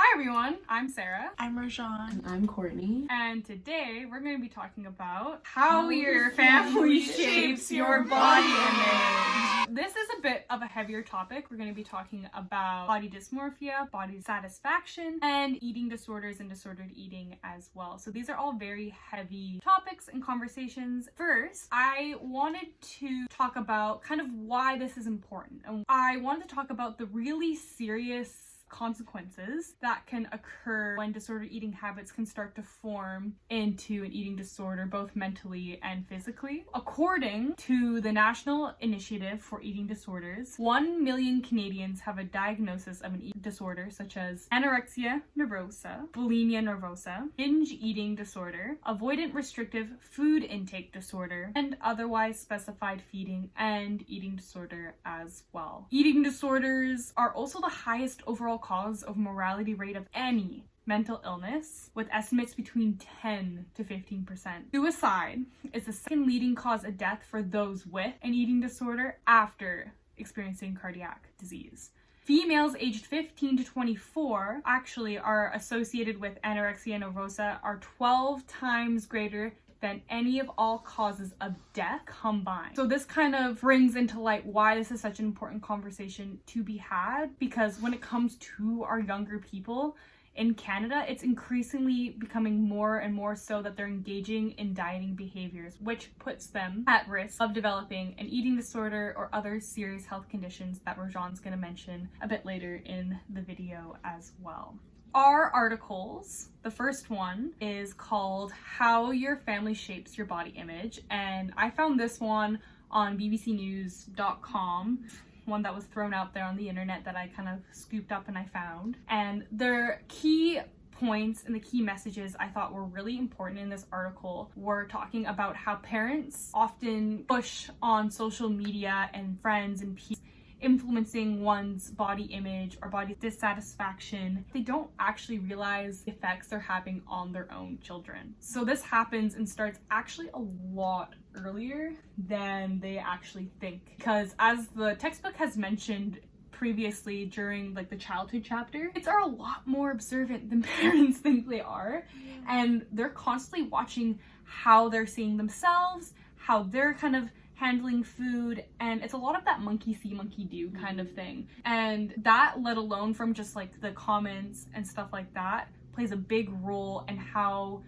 Hi everyone, I'm Sarah. I'm Rajan. And I'm Courtney. And today we're going to be talking about how your family shapes your body image. This is a bit of a heavier topic. We're going to be talking about body dysmorphia, body dissatisfaction, and eating disorders and disordered eating as well. So these are all very heavy topics and conversations. First, I wanted to talk about kind of why this is important. And I wanted to talk about the really serious consequences that can occur when disordered eating habits can start to form into an eating disorder, both mentally and physically. According to the National Initiative for Eating Disorders, 1 million Canadians have a diagnosis of an eating disorder such as anorexia nervosa, bulimia nervosa, binge eating disorder, avoidant restrictive food intake disorder, and otherwise specified feeding and eating disorder as well. Eating disorders are also the highest overall cause of mortality rate of any mental illness, with estimates between 10 to 15%. Suicide is the second leading cause of death for those with an eating disorder after experiencing cardiac disease. Females aged 15 to 24 actually are associated with anorexia nervosa are 12 times greater than any of all causes of death combined. So this kind of brings into light why this is such an important conversation to be had, because when it comes to our younger people in Canada, it's increasingly becoming more and more so that they're engaging in dieting behaviors, which puts them at risk of developing an eating disorder or other serious health conditions that Rajan's going to mention a bit later in the video as well. Our articles, the first one is called How Your Family Shapes Your Body Image, and I found this one on bbcnews.com, one that was thrown out there on the internet that I kind of scooped up and I found. And their key points and the key messages I thought were really important in this article were talking about how parents often push on social media and friends and peers influencing one's body image or body dissatisfaction. They don't actually realize the effects they're having on their own children. So this happens and starts actually a lot earlier than they actually think, because as the textbook has mentioned previously during like the childhood chapter, kids are a lot more observant than parents think they are, and they're constantly watching how they're seeing themselves, how they're kind of handling food, and it's a lot of that monkey see, monkey do kind of thing. And that, let alone from just like the comments and stuff like that, plays a big role in how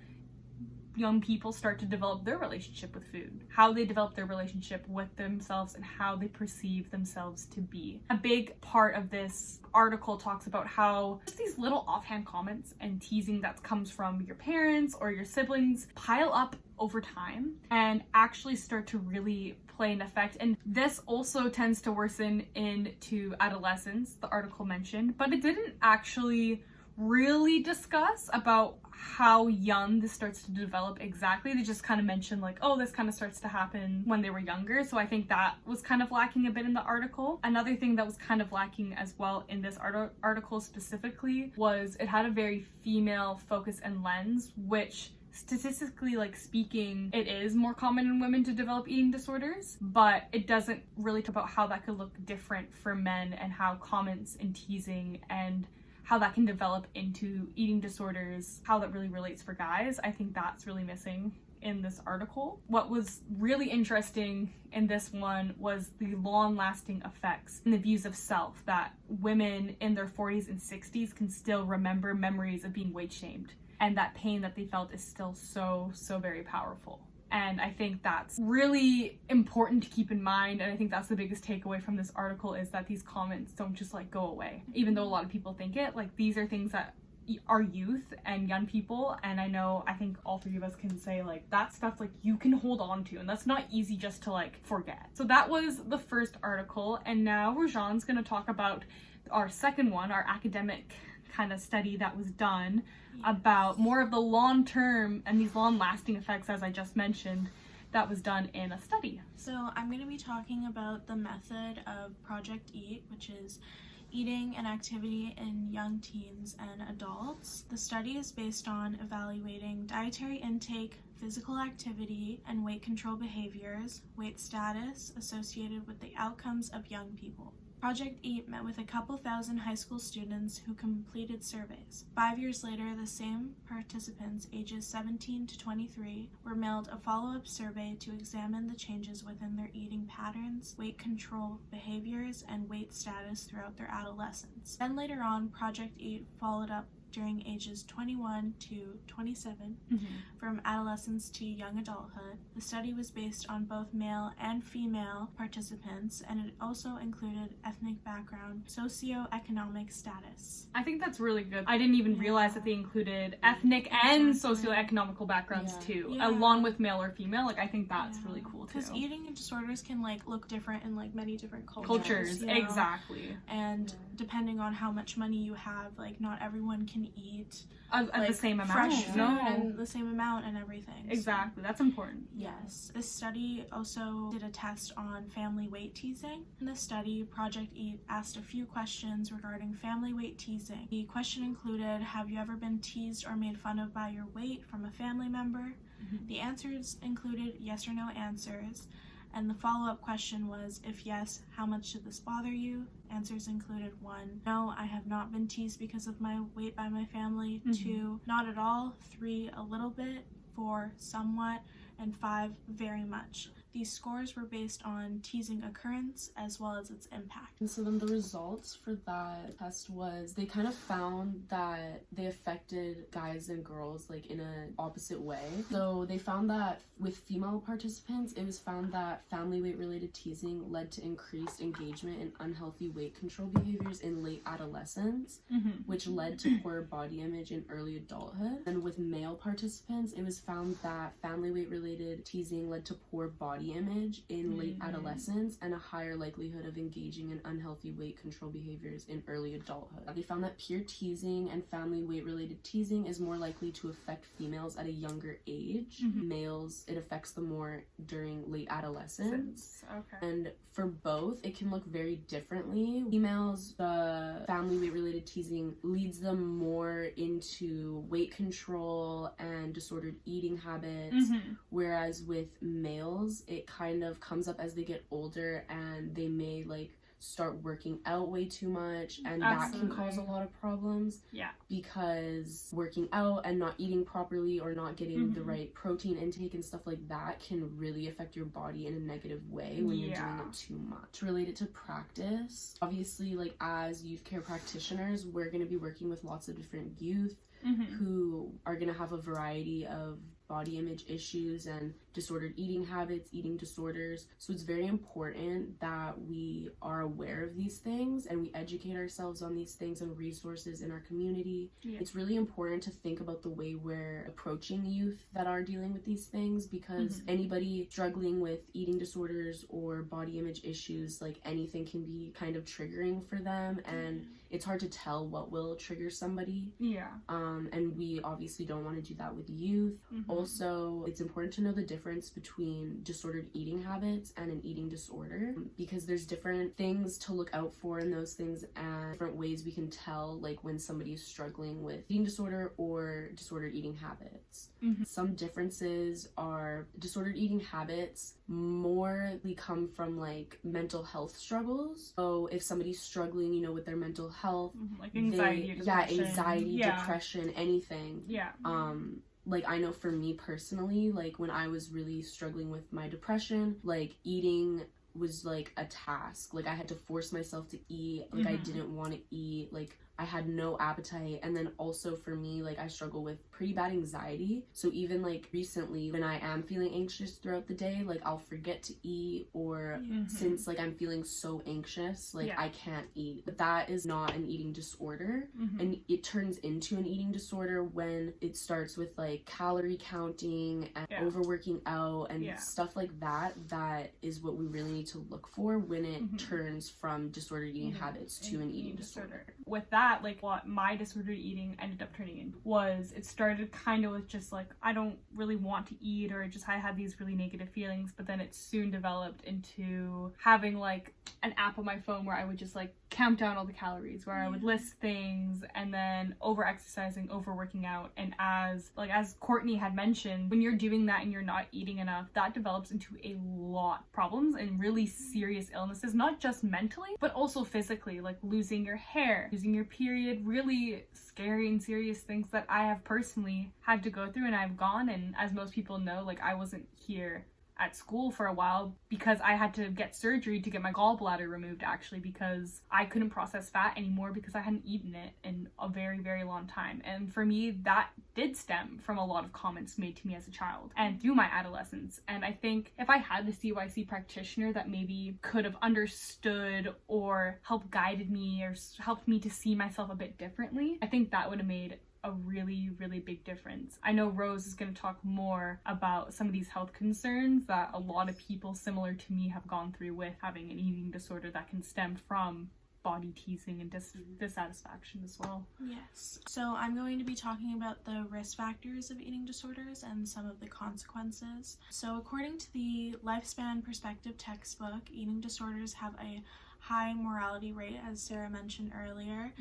young people start to develop their relationship with food, how they develop their relationship with themselves, and how they perceive themselves to be. A big part of this article talks about how just these little offhand comments and teasing that comes from your parents or your siblings pile up over time and actually start to really play an effect. And this also tends to worsen into adolescence, the article mentioned, but it didn't actually really discuss about how young this starts to develop exactly. They just kind of mentioned like, oh, this kind of starts to happen when they were younger. So I think that was kind of lacking a bit in the article. Another thing that was kind of lacking as well in this article specifically was it had a very female focus and lens, which statistically like speaking, it is more common in women to develop eating disorders, but it doesn't really talk about how that could look different for men and how comments and teasing and how that can develop into eating disorders, how that really relates for guys. I think that's really missing in this article. What was really interesting in this one was the long-lasting effects and the views of self that women in their 40s and 60s can still remember memories of being weight shamed, and that pain that they felt is still so very powerful. And I think that's really important to keep in mind, and I think that's the biggest takeaway from this article, is that these comments don't just like go away. Even though a lot of people think it, like these are things that are youth and young people, and I think all three of us can say like that stuff like you can hold on to, and that's not easy just to like forget. So that was the first article, and now Rajan's gonna talk about our second one, our academic kind of study that was done about more of the long-term and these long-lasting effects, as I just mentioned, that was done in a study. So I'm going to be talking about the method of Project EAT, which is eating and activity in young teens and adults. The study is based on evaluating dietary intake, physical activity, and weight control behaviors, weight status associated with the outcomes of young people. Project EAT met with a couple thousand high school students who completed surveys. 5 years later, the same participants, ages 17 to 23, were mailed a follow-up survey to examine the changes within their eating patterns, weight control behaviors, and weight status throughout their adolescence. Then later on, Project EAT followed up during ages 21 to 27, from adolescence to young adulthood. The study was based on both male and female participants, and it also included ethnic background, socioeconomic status. I think that's really good. I didn't even realize that they included ethnic and socioeconomical backgrounds too, along with male or female. Like, I think that's really cool too. Because eating disorders can like look different in like many different cultures. You know? Exactly. And depending on how much money you have, like not everyone can eat like, the same amount. Fresh food and the same amount and everything. Exactly. That's important. Yes. This study also did a test on family weight teasing. In this study, Project EAT asked a few questions regarding family weight teasing. The question included, have you ever been teased or made fun of by your weight from a family member? The answers included yes or no answers. And the follow-up question was, if yes, how much did this bother you? Answers included 1, no, I have not been teased because of my weight by my family. 2, not at all. 3, a little bit. 4, somewhat. And 5, very much. These scores were based on teasing occurrence as well as its impact. And so then the results for that test was they kind of found that they affected guys and girls like in an opposite way. So they found that with female participants, it was found that family weight related teasing led to increased engagement in unhealthy weight control behaviors in late adolescence, which led to poor body image in early adulthood. And with male participants, it was found that family weight related teasing led to poor body image in late adolescence and a higher likelihood of engaging in unhealthy weight control behaviors in early adulthood. They found that peer teasing and family weight related teasing is more likely to affect females at a younger age. Males, it affects them more during late adolescence. And for both, it can look very differently. Females, the family weight related teasing leads them more into weight control and disordered eating habits, whereas with males, it kind of comes up as they get older and they may like start working out way too much, and that can cause a lot of problems because working out and not eating properly or not getting the right protein intake and stuff like that can really affect your body in a negative way when you're doing it too much. Related to practice, obviously, like as youth care practitioners, we're going to be working with lots of different youth who are going to have a variety of body image issues and disordered eating habits, eating disorders. So it's very important that we are aware of these things and we educate ourselves on these things and resources in our community. It's really important to think about the way we're approaching youth that are dealing with these things, because anybody struggling with eating disorders or body image issues, like anything can be kind of triggering for them, and it's hard to tell what will trigger somebody. And we obviously don't want to do that with youth. Also, it's important to know the difference between disordered eating habits and an eating disorder, because there's different things to look out for in those things and different ways we can tell like when somebody is struggling with eating disorder or disordered eating habits. Some differences are disordered eating habits morely come from like mental health struggles. So if somebody's struggling, you know, with their mental health, like anxiety, depression, anything. Like I know for me personally, like when I was really struggling with my depression, like eating was like a task. Like I had to force myself to eat. Like I didn't want to eat. Like I had no appetite. And then also for me, like I struggle with pretty bad anxiety. So even like recently when I am feeling anxious throughout the day, like I'll forget to eat, or since like I'm feeling so anxious, like I can't eat. But that is not an eating disorder. And it turns into an eating disorder when it starts with like calorie counting and overworking out and stuff like that. That is what we really need to look for when it turns from disordered eating habits to an eating disorder. With that that, like what my disordered eating ended up turning into was, it started kind of with just like, I don't really want to eat, or just I had these really negative feelings, but then it soon developed into having like an app on my phone where I would just like count down all the calories, where I would list things, and then over exercising, over working out. And as Courtney had mentioned, when you're doing that and you're not eating enough, that develops into a lot of problems and really serious illnesses, not just mentally but also physically, like losing your hair, losing your period, really scary and serious things that I have personally had to go through and I've gone. And as most people know, like I wasn't here at school for a while because I had to get surgery to get my gallbladder removed, actually, because I couldn't process fat anymore because I hadn't eaten it in a very, very long time. And for me, that did stem from a lot of comments made to me as a child and through my adolescence. And I think if I had the CYC practitioner that maybe could have understood or helped guided me or helped me to see myself a bit differently, I think that would have made a really, really big difference. I know Rose is going to talk more about some of these health concerns that a lot of people similar to me have gone through with having an eating disorder that can stem from body teasing and dissatisfaction as well. Yes. So I'm going to be talking about the risk factors of eating disorders and some of the consequences. So according to the Lifespan Perspective textbook, eating disorders have a high mortality rate, as Sarah mentioned earlier,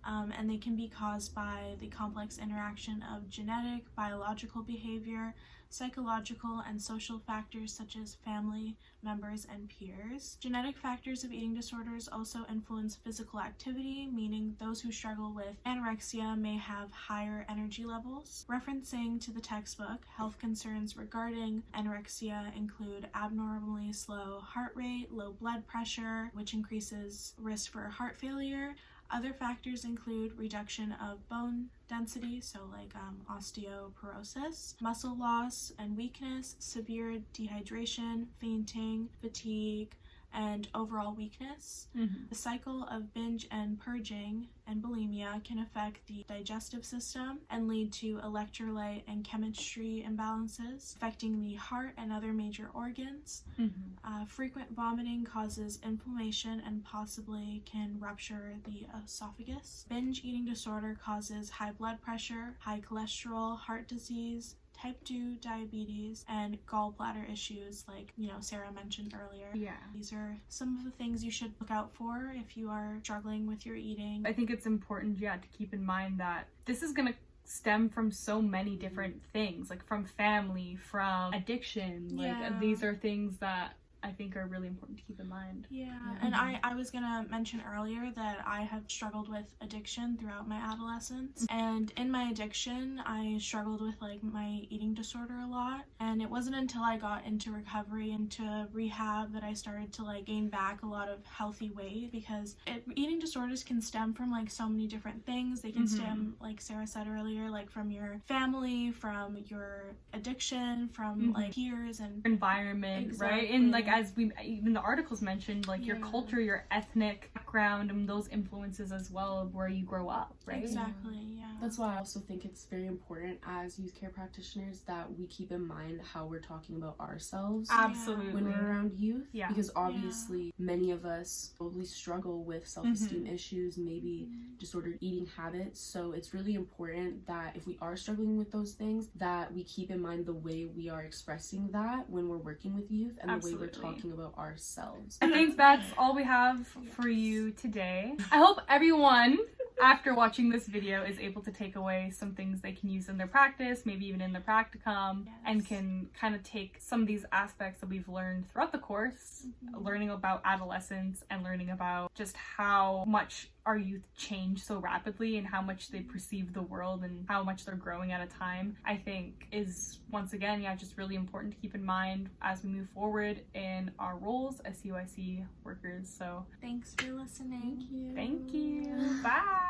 and they can be caused by the complex interaction of genetic, biological behavior, psychological, and social factors such as family members and peers. Genetic factors of eating disorders also influence physical activity, meaning those who struggle with anorexia may have higher energy levels. Referencing to the textbook, health concerns regarding anorexia include abnormally slow heart rate, low blood pressure, which increases risk for heart failure. Other factors include reduction of bone density, so like osteoporosis, muscle loss and weakness, severe dehydration, fainting, fatigue, and overall weakness. The cycle of binge and purging and bulimia can affect the digestive system and lead to electrolyte and chemistry imbalances, affecting the heart and other major organs. Frequent vomiting causes inflammation and possibly can rupture the esophagus. Binge eating disorder causes high blood pressure, high cholesterol, heart disease, type 2 diabetes, and gallbladder issues, like, Sarah mentioned earlier. These are some of the things you should look out for if you are struggling with your eating. I think it's important, to keep in mind that this is going to stem from so many different things, like from family, from addiction. Like these are things that I think are really important to keep in mind. And I was gonna mention earlier that I have struggled with addiction throughout my adolescence, and in my addiction I struggled with like my eating disorder a lot, and it wasn't until I got into recovery, into rehab, that I started to like gain back a lot of healthy weight, because eating disorders can stem from like so many different things. They can stem, like Sarah said earlier, like from your family, from your addiction, from like peers and environment, right? And like as even the articles mentioned, like your culture, your ethnic background, and those influences as well of where you grow up, right? Exactly. That's why I also think it's very important as youth care practitioners that we keep in mind how we're talking about ourselves. Absolutely. When we're around youth. Because obviously many of us probably struggle with self-esteem issues, maybe disordered eating habits. So it's really important that if we are struggling with those things, that we keep in mind the way we are expressing that when we're working with youth, and the way we're talking about ourselves. I think that's all we have for you today. I hope everyone, after watching this video, is able to take away some things they can use in their practice, maybe even in their practicum, and can kind of take some of these aspects that we've learned throughout the course, learning about adolescence and learning about just how much our youth change so rapidly and how much they perceive the world and how much they're growing at a time, I think is, once again, just really important to keep in mind as we move forward in our roles as CYC workers. So thanks for listening. Thank you. Bye.